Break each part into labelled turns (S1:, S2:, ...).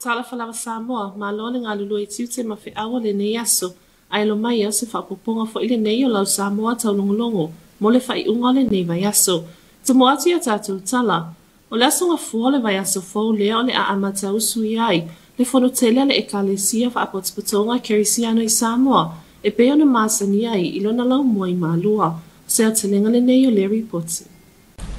S1: Tala falawa Samoa, malo le ngalulu I tiute ma fe awa le nei aso, ai lo mai se whapoponga fo ile nei o lau Samoa taulongolongo, mo le whai unga le nei vai aso. Te mo atu ia tātou tala, o le aso ngā fua le vai aso fau lea o le a amata usui ai, le fono tele le ekalesia fa apotspatonga kerisiano I Samoa, e peo na masani ai ilo na lau mua I malua, se a telenga le nei o le ripoti.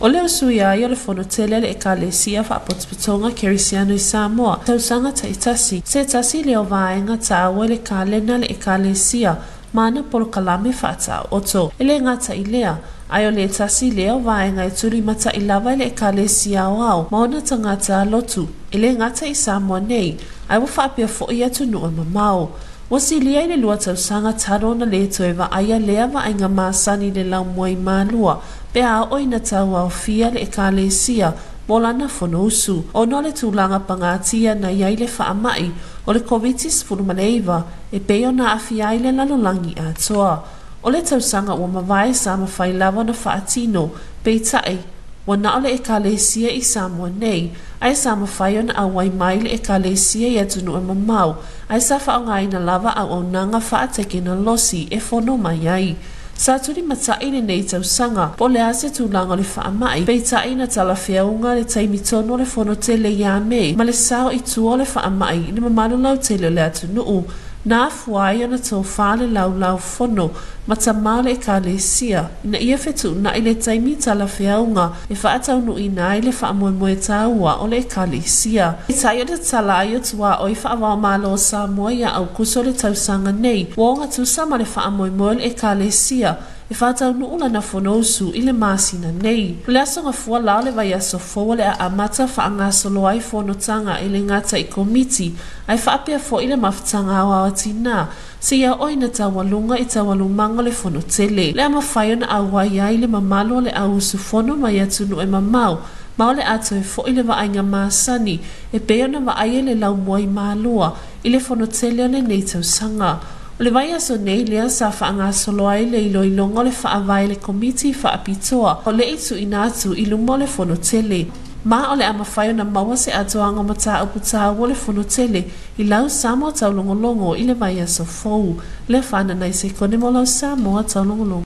S1: O leo sui ai o le fono tele le ekalesia fa apotspatonga kerisiano I Samoa, tausanga ta itasi, se tasi leo vaenga ta awa le kalena le ekalesia, mana polo kalame fa ata oto, ele ngata ilea, ai o le tasi leo vaenga turi mata ilava le ekalesia wao, maona tangata lotu, ele ngata I Samoa nei, ai wafa apia fo ia tunu o mamao. Wasi lia le lua tausanga taro na le toeva aya lea vaenga masani le lau muai malua, pe a oina tau au fia le ekalesia, molana fono usu, o no le tūlanga pangatia na iai le whaamai, o le Komitis Faamisionare, e peo na awhiai le lalolangi a toa. O le tausanga ua mawai sa mawhai lava na whaatino, pe tai, wana o le ekalesia I Samoa nei, ai sa mawhai o na awai mai le ekalesia I atunu e mamau, ai sa whaongai na lava au au nanga whaateke na losi e fono mai ai. Sa turi matai le nei tausanga, po le ase tūlanga le whaamai, pei tai na tala whiaunga le taimitono le fono tele ia mei, ma le sao I tua le whaamai, ni mamalu lau tele le atunuu, na afuai ana tau whale lau fono, ma ta male ekalesia, ina ia fetu na ile taimi tala whiaunga, e whaatau nu ina ile whaamoemoe taua o le ekalesia. I tai o le tala ai o tua o I whaawao malo o Samoa ia au kuso le tausanga nei, wonga tusa ma le whaamoemoe le ekalesia, e whaatau nu ula na fonosu I le masina nei. Le aso ngā fua lao le vai aso foa le a amata whaangasolo ai fonotanga I le ngata I komiti, ai whaapea fo I le mawhtanga awa tina, se ia oina tawalunga I tawalumanga le fono tele. Le ama whaio na awai ai le mamalo le ausu fono mai atunu e mamau, ma o le ato e fo I le waainga maasani, e peo na waaie le lau muai malua, I le fono tele o le nei tausanga. O le vai aso nei lea sa whaangasolo ai le iloilonga le whaavai le komiti whaapitoa, o le itu inatu I lumo le fono tele. Ma o le ama whaio na maua se atoanga mata au puta o le fono tele, I lau Samoa taulongolongo I le vai aso fou, le whana nai se kone mo lau Samoa taulongolongo.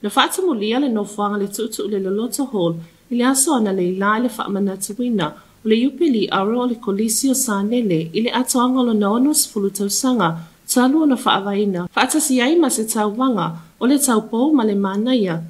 S1: Le whaata mo lia le nofuanga le tutu le loloto hall, I le aso ana le ila le whaamanatuina, o le upili aro o le kolisi o sanele, I le atoanga lo naonus fulu tausanga, talu o na whaavaina, whaata si ai ma se tauwanga, o le taupou ma le manaia,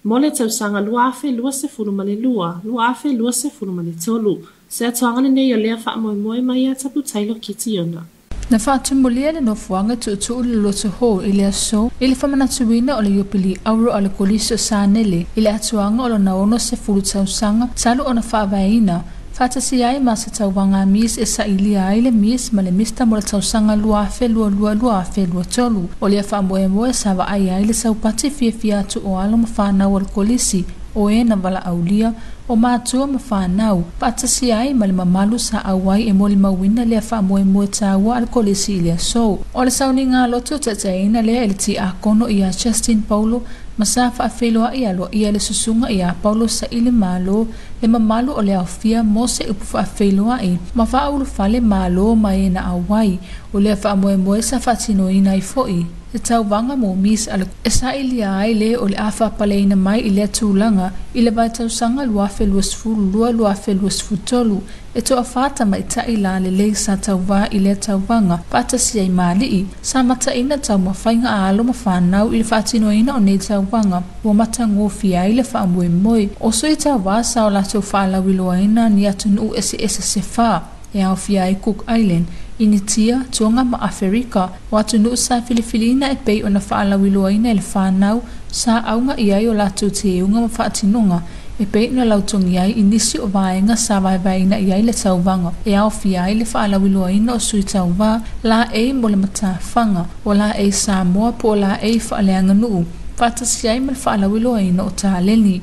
S1: mo le tausanga lua afe lua se fulu ma le lua, lua afe lua se fulu ma le tolu, se atoanga le nei o lea whaamoemoe mai a tapu tailo kiti ona.
S2: Na whaatumulia le nofuanga tutu le loto ho I le aso, I le whamanatuina o le yupili auro o le kolisi o sanele, I le atuanga o le naono se fulu tausanga, talu o na whaavaina, Fatasi ai ma se tauwanga mis e sa ili ai le mis ma le mista mo le tausanga lua afe lua tolu. O le whaamoemoe sa wa ai le saupati fia atu o alo ma whanau al kolisi o e na wala aulia o mātua ma whanau. Fatasi ai ma le mamalu sa awai e mo le mawina le whaamoemoe taua al kolisi ili aso. O le sauni ngā loto tataina le ele ti a kono I a Justin Paulo Masafa a wheloa I alo I le susunga I a Paulo sa ili malo le mamalu o le awhia mo se upufa a wheloa I ma whaulu whale malo mai na awai o le whaamoemoe sa whatino I nai foi. Se tauwanga mo mis ala esa ili ai le o le awha paleina mai I le tūlanga I le vai tausanga lua whelua sfutolu e to a whata mai tai la le sa tauwa I le tauwanga pata si ai mali sa mata ina tau mawhainga a alo ma whanau I le whatino ina o nei tauwanga ua mata ngofi ai le whaamoemoe o so I tauwa sa o lato whaalawiloa ina ni atu nu ese se wha e au fia I Cook Island initia tuanga ma Afrika watu nu sa Filipina e pei o na whaalawiloa ina le whanau sa aunga iai o lato te unga ma whaatinonga e pei na lautongi ai inisi o vaenga sa vaivaina iai le tauwanga e au fia ai le whaalawiloa ina o sui tauwa la e mo le matawhanga o la e Samoa po la e whaaleanga nuu whatasi ai ma le whaalawiloa ina o tāleni.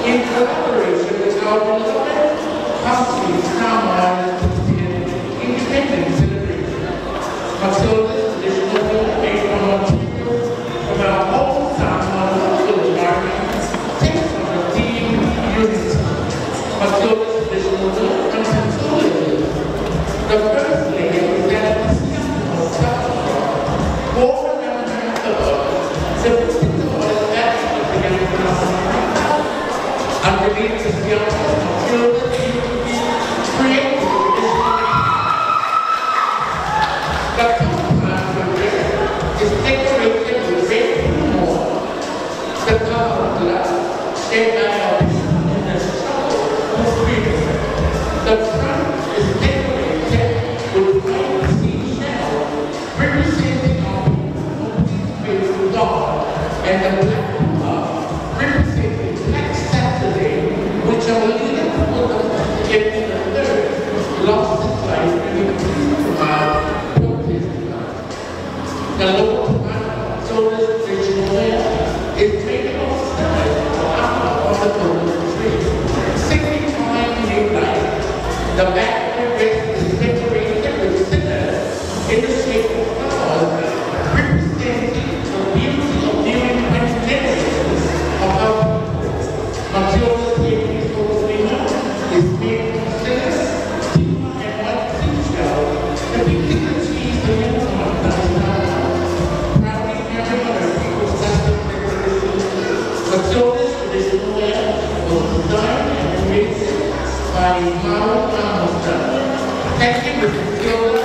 S3: in collaboration with our beloved country, Samoa, independence celebration. Matilda's traditional meal made from our people, from our own Samoa local environment, takes on the theme unity. Matilda's traditional meal comes in 2 layers. The first layer is that of the simple self-love, born around the love, the particular aspect of the young person. Underneath this young Matilda created the compound is decorated with red humor, the color of blood, shaped by our people in the struggle for freedom. The front is decorated with white seashell, representing our people with God, and the black humor representing Black Saturday, which our leader told us in the third lost his life in the the local Soda's traditional wear is made of stars on the golden tree, signifying new life. The back of the wrist is decorated with sinners in the shape of flowers, representing the beauty of viewing many generations of our people. Matilda's baby's gold finger is made from sinners, silver and white seashell, depicting the trees and the Matilda's traditional wear was designed and created by Thank you, Mr. Matilda.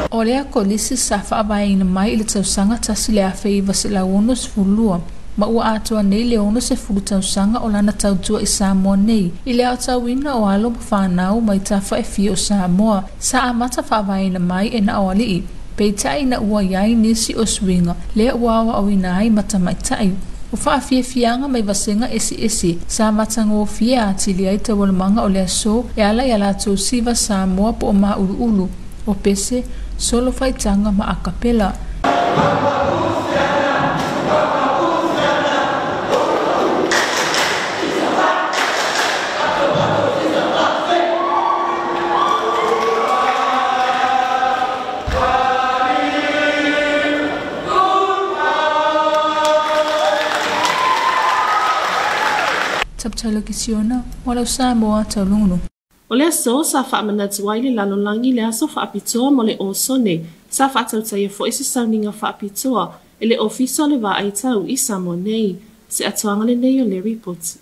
S2: O lea kolisi sa whaawaina mai i le tausanga tasi le awhaiva se la ono se fulua. Ma ua atua nei le ono se fulu tausanga o lana tautua i Samoa nei. I le au tauina o alo ma whanau mai ta whaefi o Samoa. Sa amata whaawaina mai e na awalii. Peitai na ua iai nisi o swinga. Lea ua awa au inai mata mai tai. O whaafia fianga mai vasenga esi. Sa matango fia atili ai tawalamanga o lea so e ala i ala tau siva Samoa po o maa ulu. O pese, solo faitanga ma akapela. Tautologisiona, walau Samoa taulungulu.
S1: O le aso sa whaamanatu ai le lalolangi le aso whaapitoa mo le osone, sa whaatautai fo isi sauninga whaapitoa, e le ofiso le wa aitau i Samoa nei, se atuanga le nei o le report.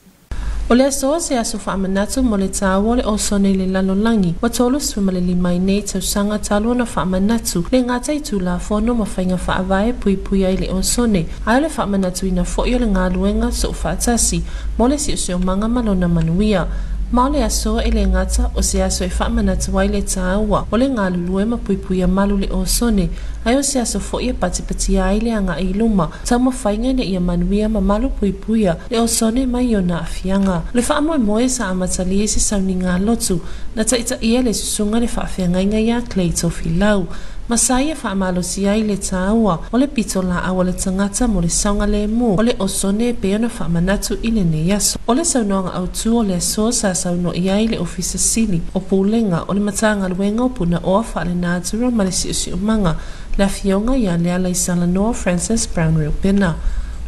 S1: O le aso se aso whaamanatu mo le tāua le osone le lalolangi, wa tolo swima le limai nei tausanga talua na whaamanatu, le ngatai tu la fono ma whainga whaavae pui ai le osone, ai le whaamanatu ina fo i o le ngā luenga so whaatasi, mo le si o seo manga malona manuia. Ma le aso e le ngata o se aso e whaamanatu ai le tāua o le ngā lulue ma puipuia malu le osone ai o se aso fo ia patipati ai le anga i luma tau ma whainga ne ia manuia ma malu puipuia le osone mai o na afianga. Le whaamoe moe sa amatali e se sauni ngā lotu na taita ia le susunga le whaafianga inga ia klei tofi lau. Masaya whaamalo si ai le tāua o le pito la awa le tangata mo le saunga le mu o le osone pe ona whaamanatu i le ne yaso. O le saunoanga au tu o le aso sa sauno i ai le ofisa sili o pūlenga o le matanga luenga o puna oa wha le nātura ma le si umanga la fionga ia le ala i Salanoa Francis Brown Real Pena.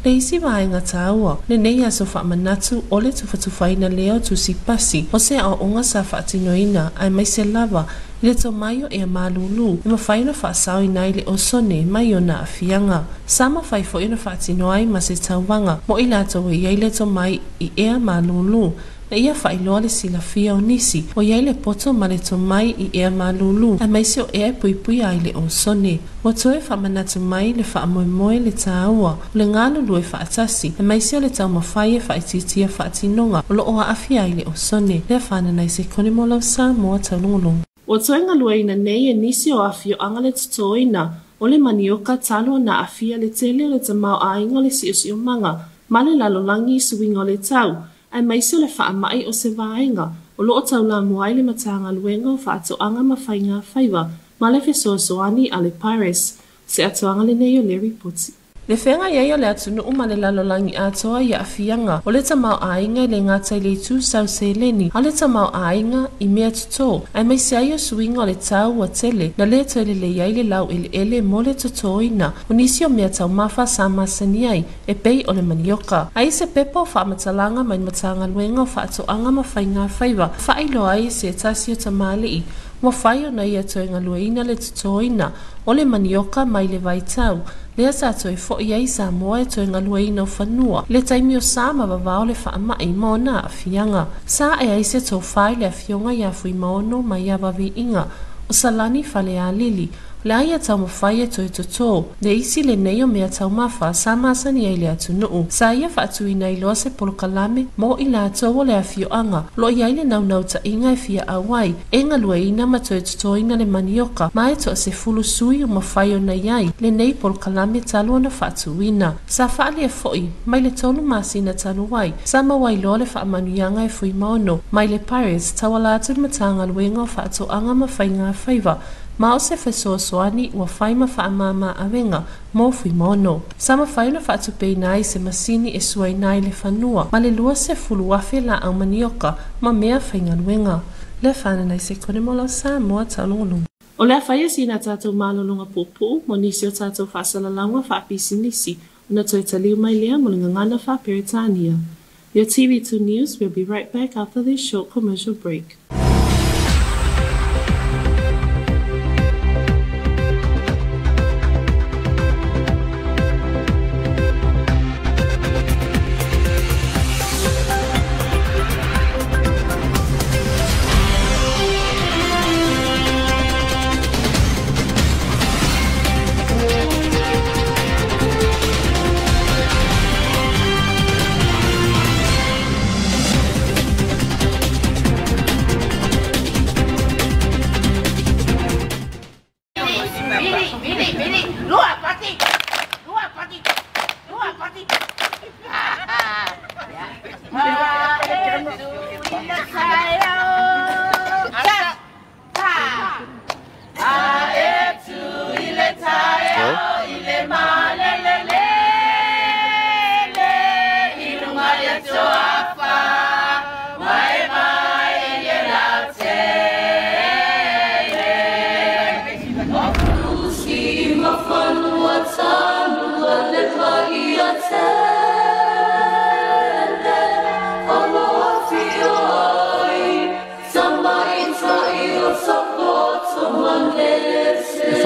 S1: Le isi vaenga tāua, le nei aso whaamanatu o le tufatufaina leo tu si pasi o se o onga sa whaatinoina ai mai se lava i le tau maio e a malulu i mawhaina whaasau i nai le osone mai o na afianga. Sama whai fo ina whaatino ai ma se tauwanga mo i lato i ai le tau mai i ea malulu. le ia whailoa le silafia o nisi o iai le poto ma le tomai I ea malulu a maisi o ea puipui ai le o sone. Wa toe whamanatu mai le whaamoemoe le tāua o le ngālulu e whaatasi a maisi o le tau mawhai e whaititia whaatinonga o lo o awhi ai le o sone le whananai se kone mo lau Samoa Taulogologo. Wa toe ngalua ina nei e nisi o awhi o anga le tutoina o le manioka talo na awhia le tele le tamau a ingo le si o manga ma le lalolangi suingo le tau ai maisi o le whaamai o se vaenga o lo o tau la muai le matanga luenga o whaato anga mawhainga whaiva ma le fesoasoani a le Paris se atoanga le nei o le ripoti. Le whenga iei o le atunu uma le lalolangi atoa I awhianga o le tamau ainga le ngatai le tu sau se leni a le tamau ainga I mea tuto ai maisi ai o suinga o le tau wa tele na le tele le iei le lau ele mo le tutoina o nisi o mea tau mafa sa masani ai e pei o le manioka. Ai se pepo o whaamatalanga mai matanga luenga o whaato anga mawhainga whaiva whailo ai se tasi o tamalii Mo whai o nei atoe ngaluaina le tutoina o le manioka mai le vaitau. Lea sa atoe fo iei Samoa atoe ngaluaina o whanua. Le taimi o Sama vavao le whaamai maona a fianga. Sa e aise tau whai le a fionga ia fui maono mai a wavi inga. O salani whale a lili. Le aia tau mawhai atoe toto. Le isi le nei o mea tau mawha sa masani ai le atunuu. Sa ia whaatuina I loa se polokalame mo I la atoa le a fioanga. Lo iai le nau ta inga e fia awai. E ngaluaina ma toe totoina le manioka. Ma e toa se fulu sui o mawhai o nei ai. Le nei polokalame talo na whaatuina. Sa whaali e foi. Mai le tonu masina tanu wai. Sa mawai loa le whaamanuianga e fui maono. Mai le Paris tawala atu matanga luenga o whaatoanga mawhainga whaiva. Ma o se fesoasoani ua whai ma whaamama awenga mo fui mono. Sa ma whai na whaatupei nai se masini e suai nai le whanua. Ma le lua se fulu wafe la au manioka ma mea whainga luenga. Le whananai se kone mo lau Samoa Taulogologo. O lea whaia si na tātou mālolonga pōpō mo nisi o tātou whaasalalanga whaapisinisi o na toi taliu mai lea mo le ngangana whaaperitania. Your TV2 News will be right back after this short commercial break.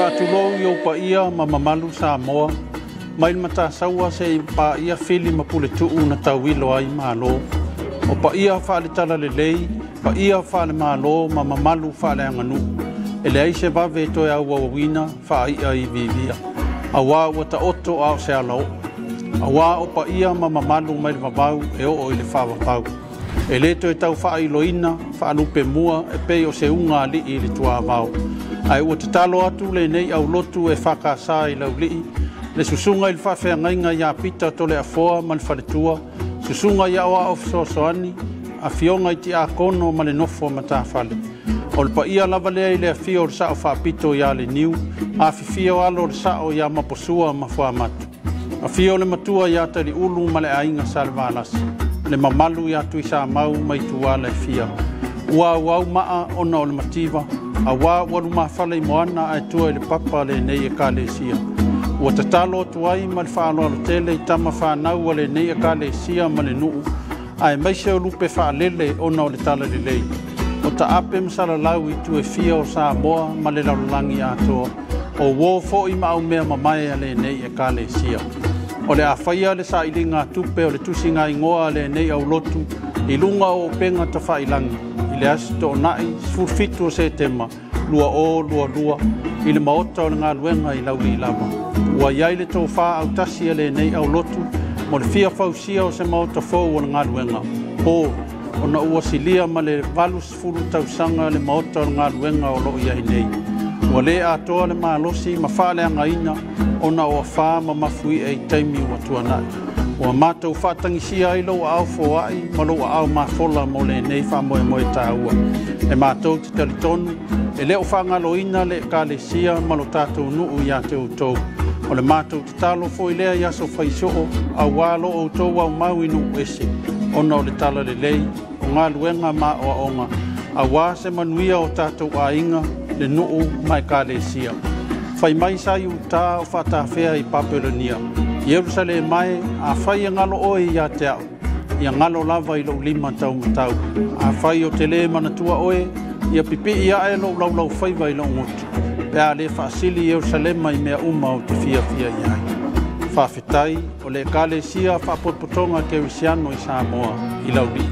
S4: Whātulou I au pa ia ma mamalu Samoa, mai mata saua se pa ia whili ma pule tuu na tauilo ai malo. O pa ia whaale tala le lei, pa ia whaale malo ma mamalu whaale anganu. E le ai se vave toi au wawina wha ia I vivia. Awa ua ta oto au se alau. Awa o pa ia ma mamalu mai le mabau e o I le whawapau. E le toi tau whaailoina, whaalupe mua e pei o se unga li I le tua vau. Ai ua te talo atu le nei au lotu e whakasa I lau lii. Le susunga I le whawhengainga ia pita to le afoa ma le whaletua. Susunga ia oa of soani, a fionga I ti a kono ma le nofo ma ta whale. O le pa ia lava lea I le a fio le sao whapito ia le niu. A fifio alo le sao ia maposua ma whamatu. A fio le matua ia tari ulu ma le ainga salvalas. Le mamalu ia tui sa mau mai tua le fia. Ua wau maa ona o le mativa. A wā waru mawhale I moana ai tua I le papa le nei e ka le sia. Ua tatalo tuai ma le whaalo alo tele I tama whanau le nei e ka le sia ma le nuu. Ai maise o lupe whaalele ona o le tala le lei. O ta ape masala lau I tu e fia o Samoa ma le laulangi atoa. O wō fo I ma au mea mamae le nei e ka le sia. O le a whaia le sa ili ngā tupe o le tusi ngā ingoa le nei au lotu I lunga o penga ta whailangi, I le asi to nai, sfulfitu o se tema, lua I le maota o le ngā luenga I lauri I lava. Ua iai le tau wha au tasi ale nei au lotu, mo le fia fausia o se maota fau o le ngā luenga. Po, o na ua silia ma le valus fulu tausanga le maota o le ngā luenga o loo iai nei. Ua le atoa le maalosi ma wha le angaina, o na o wha ma mafui e taimi ua tuanai. Ua mātou whaatangisia I lau au foai, ma lau au mafola mo le nei wha moe moe tāua. E mātou te talitonu, e leo whangaloina le ka le sia ma lo tātou nuu ia te utou. O le mātou te talo fo I lea iaso whaisoo, au wālo o tau au mau inu ese. Ona o le tala le lei, o ngā luenga mā o aonga, a wā se manuia o tātou a inga, le nuu mai ka le sia. Whai mai sa iu tā o whatawhea I Papelonia. Jerusalem mai, a whai ngalo oe ia te au. Ia ngalo lava I lau 5 tau matau. A whai o te le manatua oe, ia pipi ia e lau whaiva I lau ngotu. Pea le whaasili Jerusalem I mea uma o te fia iai. Whawhetai o le kale sia whapotpotonga Kerisiano I Samoa I lau li.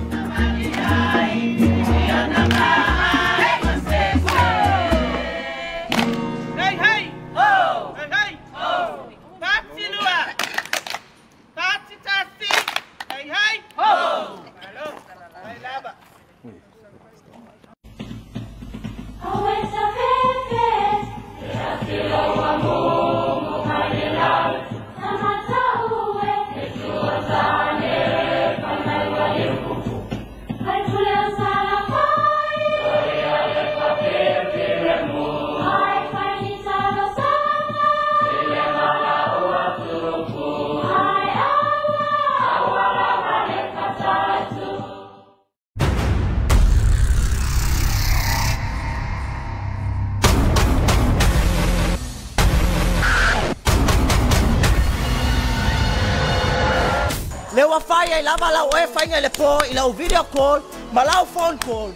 S5: Lewa fai lava lau e fai le po I lau video call, ma lau phone call.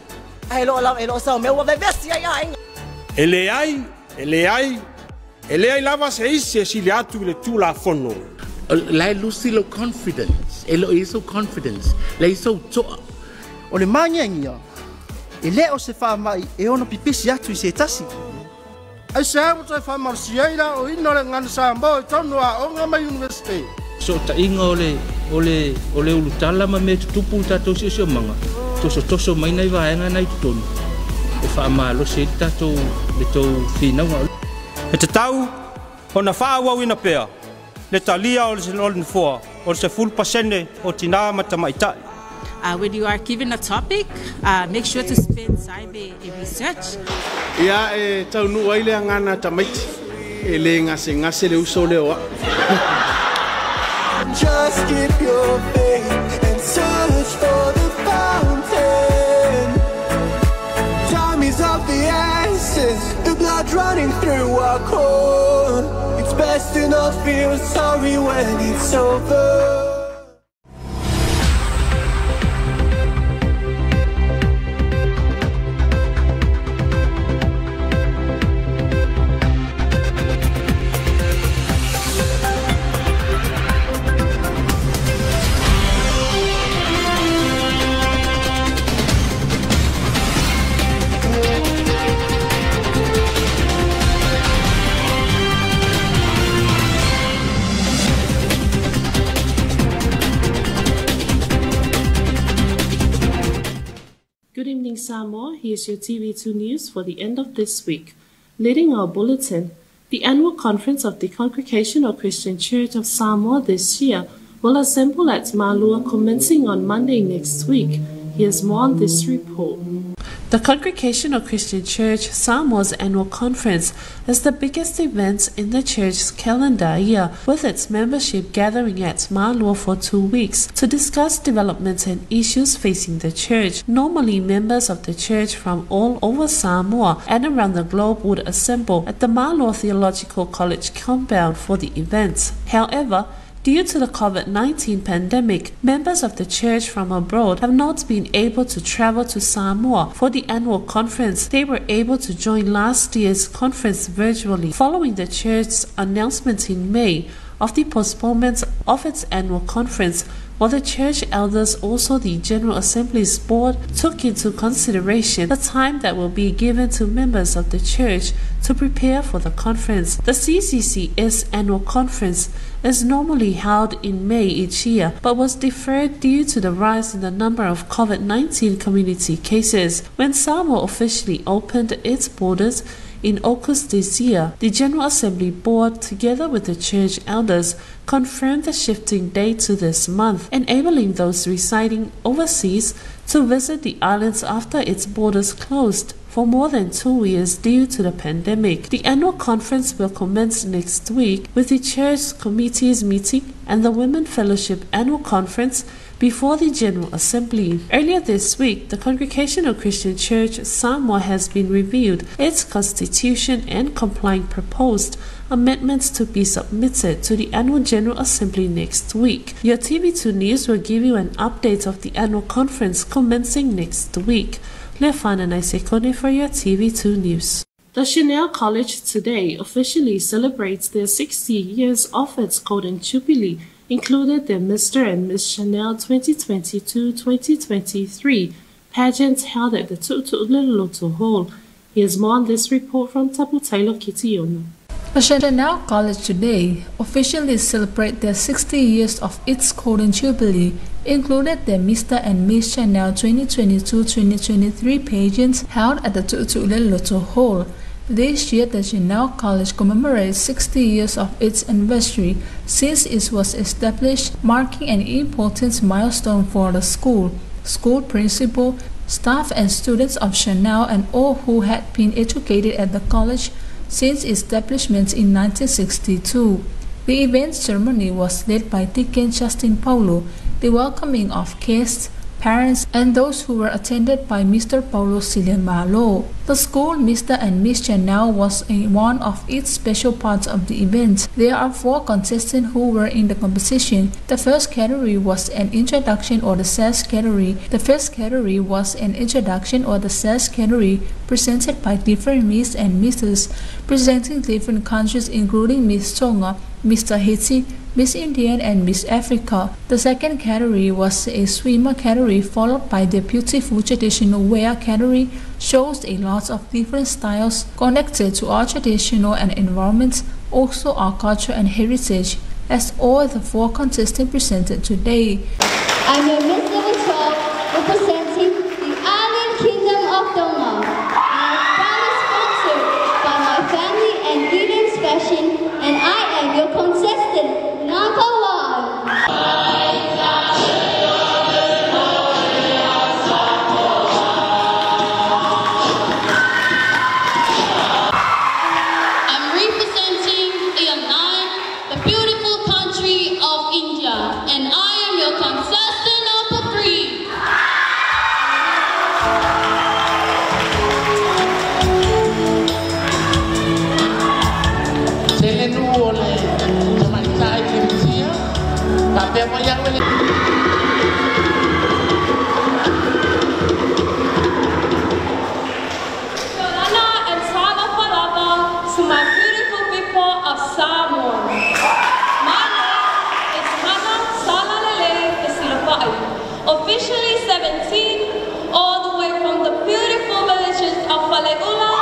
S5: Ai lo sa me wa vesti ai.
S6: Ele ai lava se isi si le atu le tu la fono.
S3: Lai lusi lo confidence. Elo iso confidence. Le iso to.
S5: O le manyangia. Ele o se fa mai e ono pipisi atu I se tasi.
S6: Ai se amo te fa marsiaira o ino le ngan sambo tonu a onga mai university.
S7: So ta inga ole ulutala ma me tupu tatou sio manga. Toso mai nei vaenga nei tonu. E fa malo se tatou le tou fina wa.
S6: E te tau ona fa wa wina pea. Le talia o le olden foa o se full pasene o tina mata maita.
S8: When you are given a topic, make sure to spend time in research.
S6: Ia e tau nu ai le ngana tamaiti. E le ngase le uso le o.
S9: Just keep your faith and search for the fountain. Time is of the essence, the blood running through our core. It's best to not feel sorry when it's over.
S1: Good evening, Samoa. Here's your TV2 news for the end of this week. Leading our bulletin, the annual conference of the Congregational Christian Church of Samoa this year will assemble at Malua commencing on Monday next week. Here's more on this report. The Congregational Christian Church Samoa's annual conference is the biggest event in the church's calendar year, with its membership gathering at Malua for 2 weeks to discuss developments and issues facing the church. Normally, members of the church from all over Samoa and around the globe would assemble at the Malua Theological College compound for the event. However, due to the COVID-19 pandemic, members of the church from abroad have not been able to travel to Samoa for the annual conference. They were able to join last year's conference virtually, following the church's announcement in May of the postponement of its annual conference, which was scheduled for April 2020. The church announced the postponement of its annual conference while the church elders, also the General Assembly's board, took into consideration the time that will be given to members of the church to prepare for the conference. The CCCS annual conference is normally held in May each year, but was deferred due to the rise in the number of COVID-19 community cases. When Samoa officially opened its borders in August this year, the General Assembly Board, together with the church elders, confirmed the shifting date to this month, enabling those residing overseas to visit the islands after its borders closed for more than 2 years due to the pandemic. The annual conference will commence next week with the church committees meeting and the Women Fellowship annual conference before the General Assembly. Earlier this week, the Congregational Christian Church Samoa has been reviewed, its constitution and complying proposed amendments to be submitted to the annual General Assembly next week. Your TV2 News will give you an update of the annual conference commencing next week. Lefana Naisekone for your TV2 News. The Chanel College today officially celebrates their 60 years of its Golden Jubilee, included the Mr. and Miss Chanel 2022-2023 pageant held at the Taulogologo Hall. Here's more on this report from Taulogologo.
S2: The Chanel College today officially celebrate their 60 years of its Golden Jubilee, included the Mr. and Miss Chanel 2022-2023 pageants held at the Taulogologo Hall. This year, the Chanel College commemorates 60 years of its anniversary since it was established, marking an important milestone for the school. School principal, staff and students of Chanel and all who had been educated at the college since its establishment in 1962. The event ceremony was led by Deacon Justin Paulo, the welcoming of guests, parents, and those who were attended by Mr. Paulo Siliamalo. The school Mr. and Miss Chanel was one of its special parts of the event. There are 4 contestants who were in the competition. The first category was an introduction or the sass category. The first category was an introduction or the sass category presented by different Miss and Misses, presenting different countries including Miss Tonga, Mr. Haiti, Miss Indian and Miss Africa. The second category was a swimmer category, followed by the beautiful traditional wear category, shows a lot of different styles connected to our traditional and environment, also our culture and heritage, as all the 4 contestants presented today.
S10: I'm your Miss Level 12, representing the Island Kingdom of Tonga. I am proudly sponsored by my family and Eden's Fashion, and I am your contestant, number 1. I'm representing Iamnan, the beautiful country of India, and I am your contestant number 3. Solana and Sana Palapa to my beautiful people of Samoa. My name is Hana Salalele Esilapai, officially 17, all the way from the beautiful villages of Falegula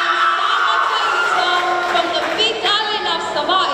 S10: and Samataisa from the big island of Savai.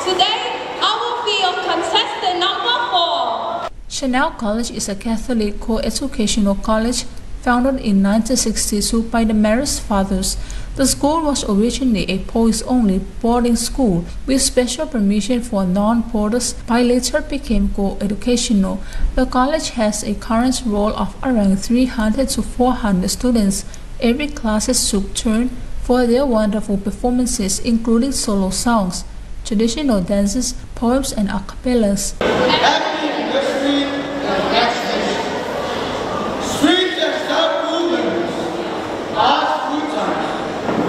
S10: Today, I will be your contestant number 4.
S2: Chanel College is a Catholic co-educational college founded in 1962 by the Marist Fathers. The school was originally a boys-only boarding school with special permission for non-boarders, but later became co-educational. The college has a current roll of around 300 to 400 students. Every class took turn for their wonderful performances, including solo songs, traditional dances, poems, and a cappellas.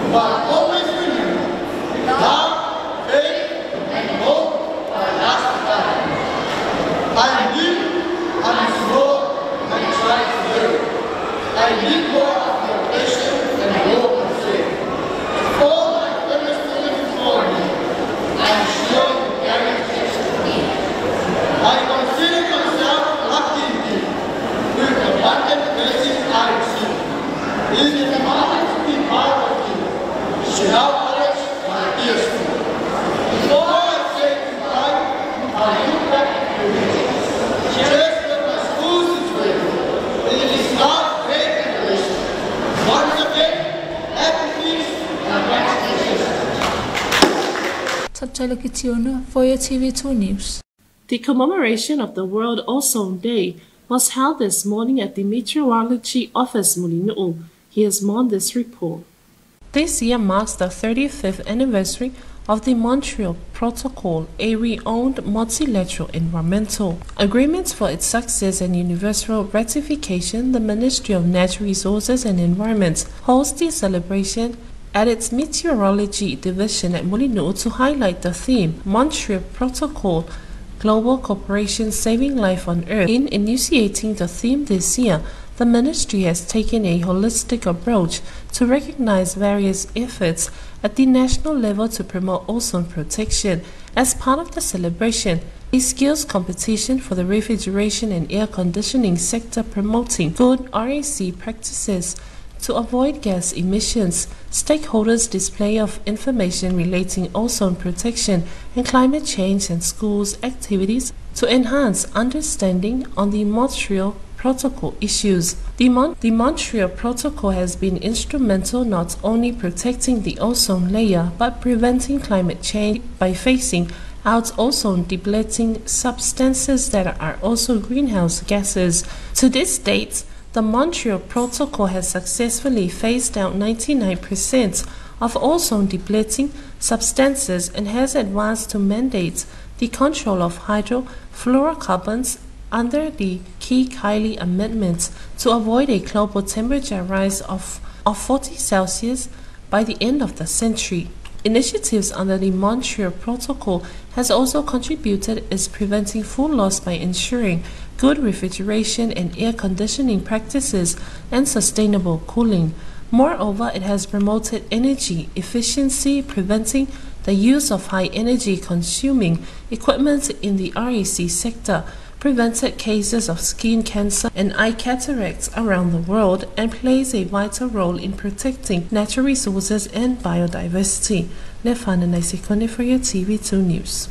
S9: But always remember, love, faith, and hope are lasting. I live and slow and try to live. I need more of your patience and more of faith. All my goodness for me, I am sure you carry it. I
S2: Taulogologo for your TV2 News.
S1: The commemoration of the World Ozone Day was held this morning at the Meteorology Office Mulinu'u. Here's more on this report. This year marks the 35th anniversary of the Montreal Protocol, a renowned multilateral environmental agreement. For its success and universal ratification, the Ministry of Natural Resources and Environment holds the celebration at its Meteorology Division at Mulinu'u to highlight the theme, Montreal Protocol, Global Cooperation Saving Life on Earth. In initiating the theme this year, the ministry has taken a holistic approach to recognize various efforts at the national level to promote ozone protection. As part of the celebration, a skills competition for the refrigeration and air conditioning sector promoting good RAC practices to avoid gas emissions, stakeholders' display of information relating ozone protection and climate change, and schools' activities to enhance understanding on the Montreal Protocol issues. The Montreal Protocol has been instrumental not only protecting the ozone layer but preventing climate change by phasing out ozone depleting substances that are also greenhouse gases. To this date, the Montreal Protocol has successfully phased out 99% of ozone depleting substances and has advanced to mandate the control of hydrofluorocarbons under the Key-Kiley Amendments to avoid a global temperature rise of 40 Celsius by the end of the century. Initiatives under the Montreal Protocol has also contributed is preventing food loss by ensuring good refrigeration and air conditioning practices and sustainable cooling. Moreover, it has promoted energy efficiency, preventing the use of high energy consuming equipment in the RAC sector, prevented cases of skin cancer and eye cataracts around the world, and plays a vital role in protecting natural resources and biodiversity. Lefana Naisikone for your TV2 News.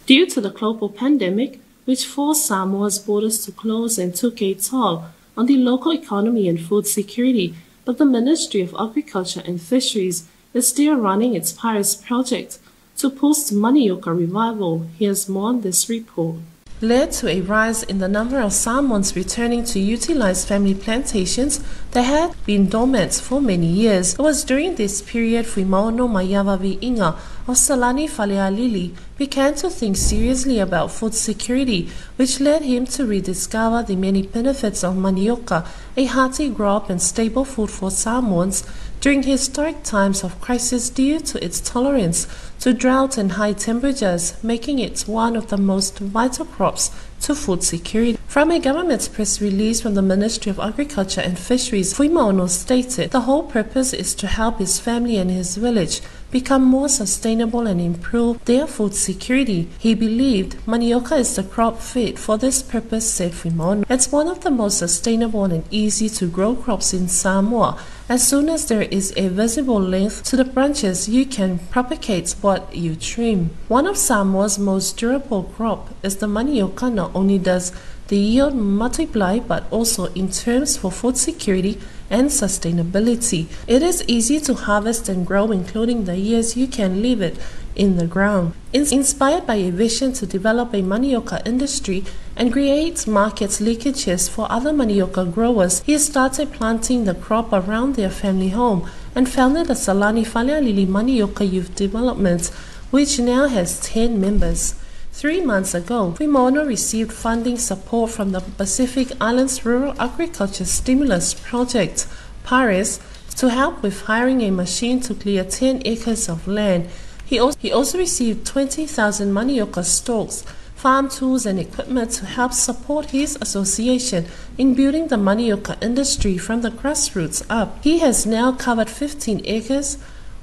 S1: Due to the global pandemic, which forced Samoa's borders to close and took a toll on the local economy and food security, but the Ministry of Agriculture and Fisheries is still running its Paris project to boost Manioka revival. Here's more on this report. Led to a rise in the number of Samoans returning to utilize family plantations that had been dormant for many years. It was during this period Fuimaono Mayavavi Inga of Salani Falealili began to think seriously about food security, which led him to rediscover the many benefits of manioka, a hearty crop and stable food for Samoans during historic times of crisis due to its tolerance to drought and high temperatures, making it one of the most vital crops to food security. From a government press release from the Ministry of Agriculture and Fisheries, Fuimaono stated the whole purpose is to help his family and his village become more sustainable and improve their food security. He believed manioka is the crop fit for this purpose, said Fuimaono. It's one of the most sustainable and easy to grow crops in Samoa. As soon as there is a visible length to the branches, you can propagate what you trim. One of Samoa's most durable crop is the manioka. Not only does the yield multiply, but also in terms for food security and sustainability. It is easy to harvest and grow, including the years you can leave it in the ground. Inspired by a vision to develop a manioka industry and create market leakages for other manioka growers, he started planting the crop around their family home and founded the Salani Falealili Manioka Youth Development, which now has 10 members. 3 months ago, Fuimaono received funding support from the Pacific Islands Rural Agriculture Stimulus Project, PARIS, to help with hiring a machine to clear 10 acres of land. He also received 20,000 manioka stalks, farm tools and equipment to help support his association in building the manioka industry from the grassroots up. He has now covered 15 acres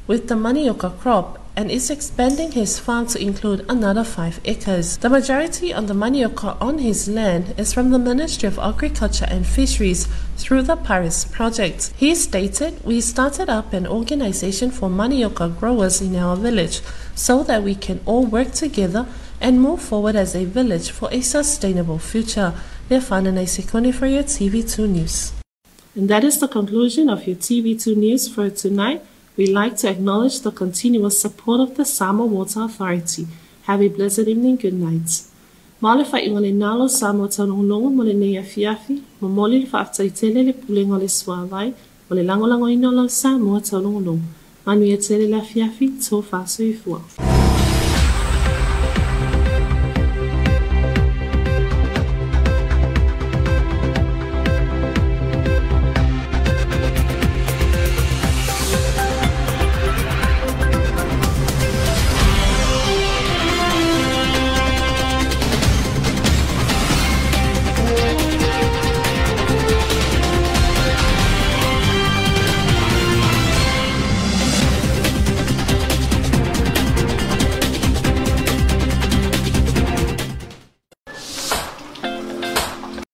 S1: with the manioka crop and is expanding his farm to include another 5 acres. The majority of the manioka on his land is from the Ministry of Agriculture and Fisheries through the Paris project. He stated, "We started up an organization for manioka growers in our village so that we can all work together and move forward as a village for a sustainable future." Lefana Naisikone for your TV2 News. And that is the conclusion of your TV2 News for tonight. We'd like to acknowledge the continuous support of the Samoa Water Authority. Have a blessed evening. Good night. Male fa inga le nalo Samoa Taulogologo mo le nei afiafi, mo moli le whaaftaitele le pulenga le suawai, mo le langolango ino lau Samoa Taulogologo. Manu ia tele le afiafi, tō whāsoi fua.